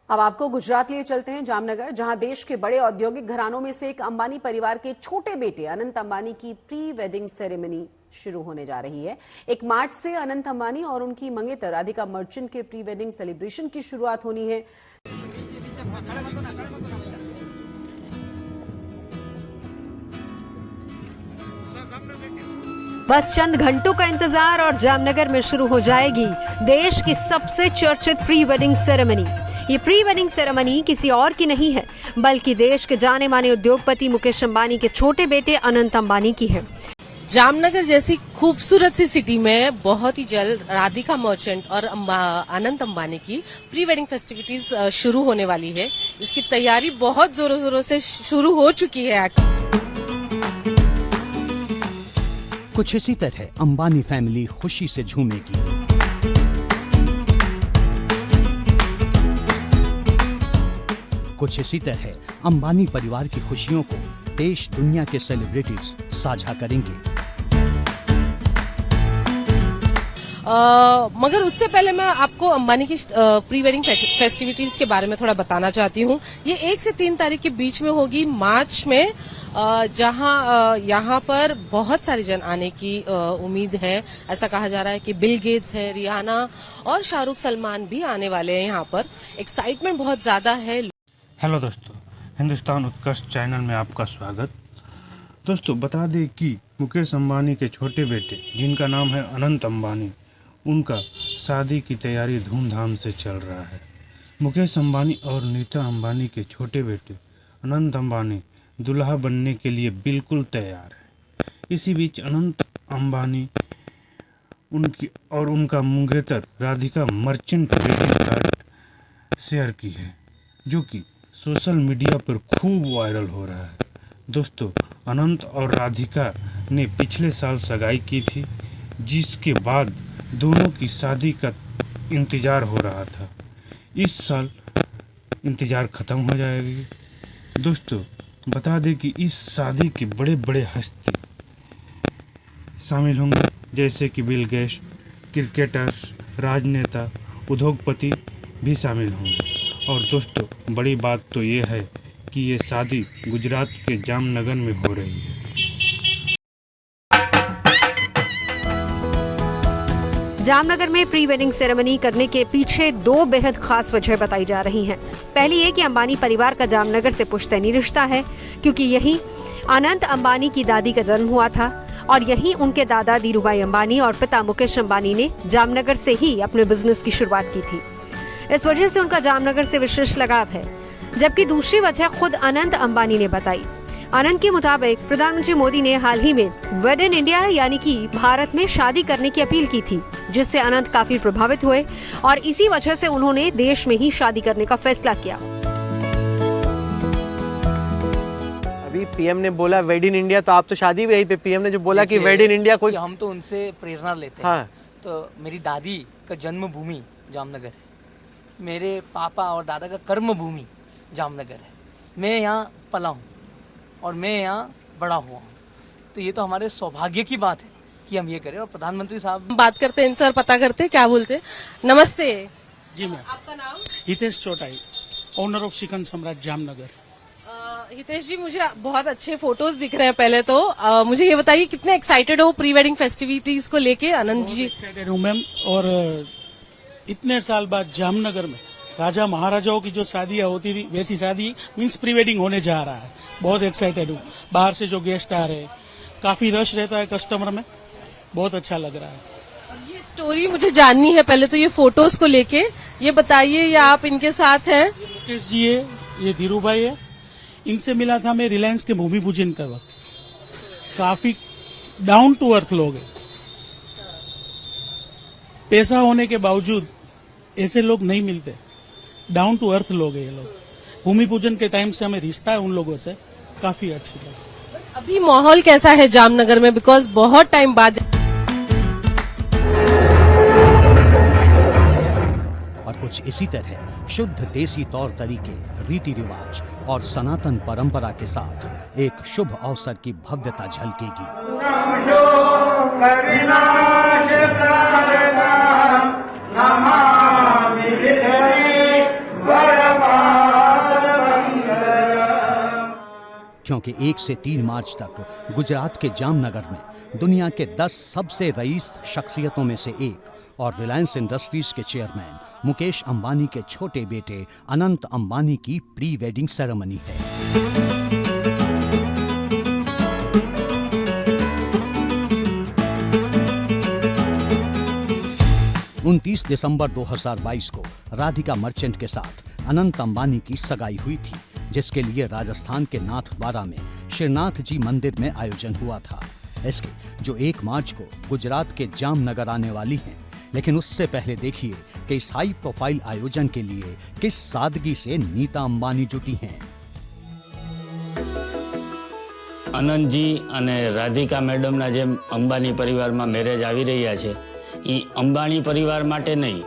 अब आपको गुजरात लिए चलते हैं, जामनगर, जहां देश के बड़े औद्योगिक घरानों में से एक अंबानी परिवार के छोटे बेटे अनंत अंबानी की प्री वेडिंग सेरेमनी शुरू होने जा रही है। 1 मार्च से अनंत अंबानी और उनकी मंगेतर राधिका मर्चेंट के प्री वेडिंग सेलिब्रेशन की शुरुआत होनी है। बस चंद घंटों का इंतजार और जामनगर में शुरू हो जाएगी देश की सबसे चर्चित प्री वेडिंग सेरेमनी। ये प्री वेडिंग सेरेमनी किसी और की नहीं है, बल्कि देश के जाने माने उद्योगपति मुकेश अंबानी के छोटे बेटे अनंत अंबानी की है। जामनगर जैसी खूबसूरत सी सिटी में बहुत ही जल्द राधिका मर्चेंट और अनंत अंबानी की प्री वेडिंग फेस्टिविटीज शुरू होने वाली है। इसकी तैयारी बहुत जोरों शोरों से शुरू हो चुकी है। कुछ इसी तरह अंबानी फैमिली खुशी से झूमेगी। कुछ इसी तरह अंबानी परिवार की खुशियों को देश दुनिया के सेलिब्रिटीज साझा करेंगे। मगर उससे पहले मैं आपको अंबानी की प्री वेडिंग फेस्टिविटीज के बारे में थोड़ा बताना चाहती हूँ। ये 1 से 3 तारीख के बीच में होगी, मार्च में, जहां यहाँ पर बहुत सारे जन आने की उम्मीद है। ऐसा कहा जा रहा है कि बिल गेट्स है, रियाना और शाहरुख सलमान भी आने वाले हैं। यहाँ पर एक्साइटमेंट बहुत ज्यादा है। हेलो दोस्तों, हिंदुस्तान उत्कर्ष चैनल में आपका स्वागत। दोस्तों, बता दें कि मुकेश अंबानी के छोटे बेटे, जिनका नाम है अनंत अंबानी, उनका शादी की तैयारी धूमधाम से चल रहा है। मुकेश अंबानी और नीता अंबानी के छोटे बेटे अनंत अंबानी दुल्हा बनने के लिए बिल्कुल तैयार है। इसी बीच अनंत अंबानी उनका मंगेतर Radhika Merchant wedding card share की है, जो कि सोशल मीडिया पर खूब वायरल हो रहा है। दोस्तों, अनंत और राधिका ने पिछले साल सगाई की थी, जिसके बाद दोनों की शादी का इंतज़ार हो रहा था। इस साल इंतज़ार ख़त्म हो जाएगी। दोस्तों, बता दें कि इस शादी के बड़े बड़े हस्ती शामिल होंगे, जैसे कि बिल गेट्स, क्रिकेटर्स, राजनेता, उद्योगपति भी शामिल होंगे। और दोस्तों, बड़ी बात तो ये है कि ये शादी गुजरात के जामनगर में हो रही है। जामनगर में प्री वेडिंग सेरेमनी करने के पीछे 2 बेहद खास वजह बताई जा रही हैं। पहली ये कि अंबानी परिवार का जामनगर से पुश्तैनी रिश्ता है, क्योंकि यहीं अनंत अंबानी की दादी का जन्म हुआ था और यहीं उनके दादा धीरूभाई अंबानी और पिता मुकेश अंबानी ने जामनगर से ही अपने बिजनेस की शुरुआत की थी। इस वजह से उनका जामनगर से विशेष लगाव है। जबकि दूसरी वजह खुद अनंत अंबानी ने बताई। अनंत के मुताबिक प्रधानमंत्री मोदी ने हाल ही में वेड इन इंडिया यानी कि भारत में शादी करने की अपील की थी, जिससे अनंत काफी प्रभावित हुए और इसी वजह से उन्होंने देश में ही शादी करने का फैसला किया। अभी पीएम ने बोला वेड इन इंडिया, तो आप तो शादी भी यहीं पे, पीएम ने जो बोला कि वेड इन इंडिया, कोई हम तो उनसे प्रेरणा लेते हैं। हाँ। तो मेरी दादी का जन्मभूमि जामनगर है, मेरे पापा और दादा का कर्म भूमि जामनगर है। मैं यहाँ पला हूँ और मैं यहाँ बड़ा हुआ हूँ, तो ये तो हमारे सौभाग्य की बात है कि हम ये करें। और प्रधानमंत्री साहब बात करते हैं इनसे, पता करते हैं क्या बोलते हैं। नमस्ते जी मैम, आपका नाम? हितेश चौटाई, ओनर ऑफ चिकन सम्राट जामनगर। हितेश जी, मुझे बहुत अच्छे फोटोज दिख रहे हैं। पहले तो मुझे ये बताइए, कितने एक्साइटेड हो प्री वेडिंग फेस्टिविटीज को लेके? अनंत जी एक्साइटेड हूँ मैम, और इतने साल बाद जामनगर में राजा महाराजाओं की जो शादियां होती थी, वैसी शादी मीन्स प्री वेडिंग होने जा रहा है। बहुत एक्साइटेड हूँ। बाहर से जो गेस्ट आ रहे हैं, काफी रश रहता है कस्टमर में, बहुत अच्छा लग रहा है। और ये स्टोरी मुझे जाननी है। पहले तो ये फोटोज को लेके ये बताइए, या आप इनके साथ हैं? मुकेश जी है, ये धीरूभाई है। इनसे मिला था मैं रिलायंस के भूमि पूजन का वक्त। काफी डाउन टू अर्थ लोग हैं। पैसा होने के बावजूद ऐसे लोग नहीं मिलते। डाउन टू अर्थ लोग हैं ये लोग। भूमि पूजन के टाइम से हमें रिश्ता है उन लोगों से, काफी अच्छी लगी। अभी माहौल कैसा है जामनगर में? बिकॉज बहुत टाइम बाद। और कुछ इसी तरह शुद्ध देसी तौर तरीके, रीति रिवाज और सनातन परंपरा के साथ एक शुभ अवसर की भव्यता झलकेगी। नमामि क्योंकि 1 से 3 मार्च तक गुजरात के जामनगर में दुनिया के 10 सबसे रईस शख्सियतों में से एक और रिलायंस इंडस्ट्रीज के चेयरमैन मुकेश अंबानी के छोटे बेटे अनंत अंबानी की प्री वेडिंग सेरेमनी है। 29 दिसंबर 2022 को राधिका मर्चेंट के साथ अनंत अंबानी की सगाई हुई थी, जिसके लिए राजस्थान के नाथद्वारा में श्रीनाथ जी मंदिर में आयोजन हुआ था। इसके जो 1 मार्च को गुजरात के जामनगर आने वाली हैं, लेकिन उससे पहले देखिए कि इस हाई प्रोफाइल आयोजन के लिए किस सादगी से नीता अंबानी जुटी हैं। આનંદજી અને રાધિકા મેડમના જેમ અંબાણી પરિવારમાં મેરેજ આવી રહ્યા છે એ અંબાણી પરિવાર માટે નહીં